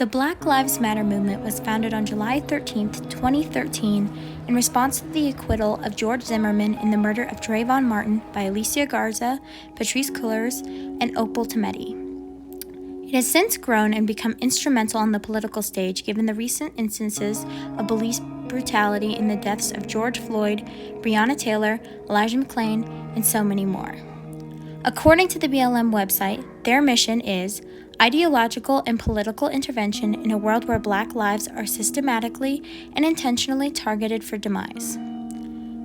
The Black Lives Matter movement was founded on July 13, 2013, in response to the acquittal of George Zimmerman in the murder of Trayvon Martin by Alicia Garza, Patrisse Cullors, and Opal Tometi. It has since grown and become instrumental on the political stage given the recent instances of police brutality in the deaths of George Floyd, Breonna Taylor, Elijah McClain, and so many more. According to the BLM website, their mission is ideological and political intervention in a world where Black lives are systematically and intentionally targeted for demise.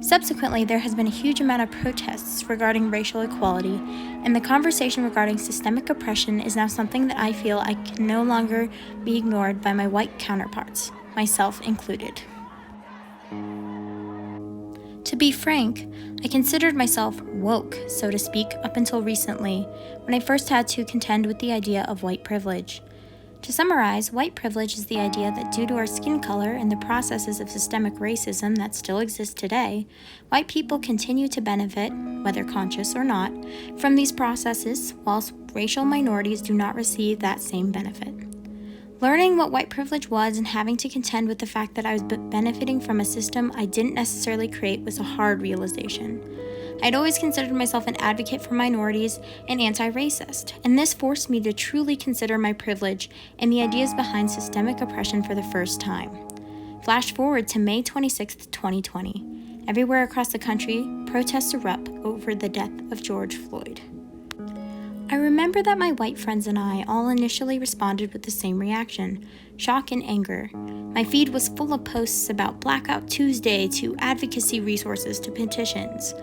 Subsequently, there has been a huge amount of protests regarding racial equality, and the conversation regarding systemic oppression is now something that I feel I can no longer be ignored by my white counterparts, myself included. To be frank, I considered myself woke, so to speak, up until recently, when I first had to contend with the idea of white privilege. To summarize, white privilege is the idea that due to our skin color and the processes of systemic racism that still exist today, white people continue to benefit, whether conscious or not, from these processes, whilst racial minorities do not receive that same benefit. Learning what white privilege was and having to contend with the fact that I was benefiting from a system I didn't necessarily create was a hard realization. I'd always considered myself an advocate for minorities and anti-racist, and this forced me to truly consider my privilege and the ideas behind systemic oppression for the first time. Flash forward to May 26, 2020. Everywhere across the country, protests erupt over the death of George Floyd. I remember that my white friends and I all initially responded with the same reaction, shock and anger. My feed was full of posts about Blackout Tuesday to advocacy resources to petitions.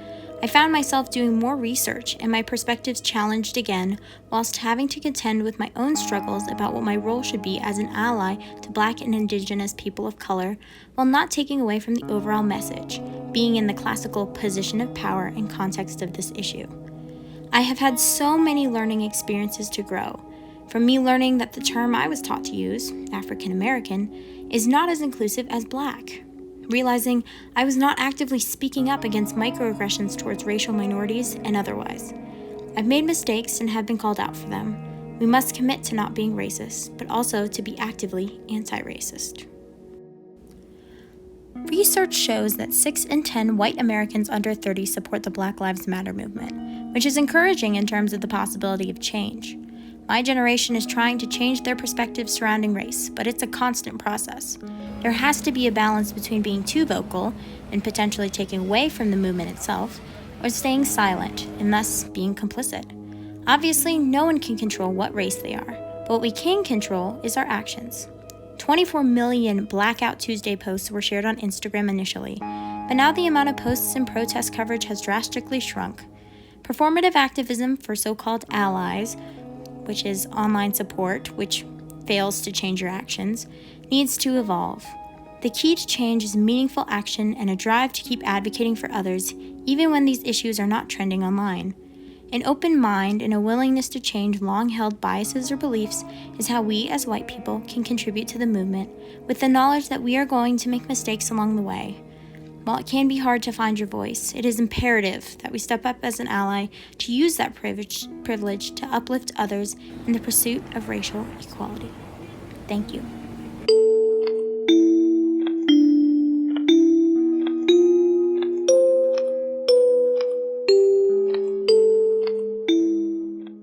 I found myself doing more research and my perspectives challenged again, whilst having to contend with my own struggles about what my role should be as an ally to Black and Indigenous people of color, while not taking away from the overall message, being in the classical position of power and context of this issue. I have had so many learning experiences to grow, from me learning that the term I was taught to use, African American, is not as inclusive as Black, realizing I was not actively speaking up against microaggressions towards racial minorities and otherwise. I've made mistakes and have been called out for them. We must commit to not being racist, but also to be actively anti-racist. Research shows that 6 in 10 white Americans under 30 support the Black Lives Matter movement, which is encouraging in terms of the possibility of change. My generation is trying to change their perspectives surrounding race, but it's a constant process. There has to be a balance between being too vocal and potentially taking away from the movement itself, or staying silent and thus being complicit. Obviously, no one can control what race they are, but what we can control is our actions. 24 million Blackout Tuesday posts were shared on Instagram initially, but now the amount of posts and protest coverage has drastically shrunk. Performative activism for so-called allies, which is online support, which fails to change your actions, needs to evolve. The key to change is meaningful action and a drive to keep advocating for others, even when these issues are not trending online. An open mind and a willingness to change long-held biases or beliefs is how we as white people can contribute to the movement, with the knowledge that we are going to make mistakes along the way. While it can be hard to find your voice, it is imperative that we step up as an ally to use that privilege to uplift others in the pursuit of racial equality. Thank you.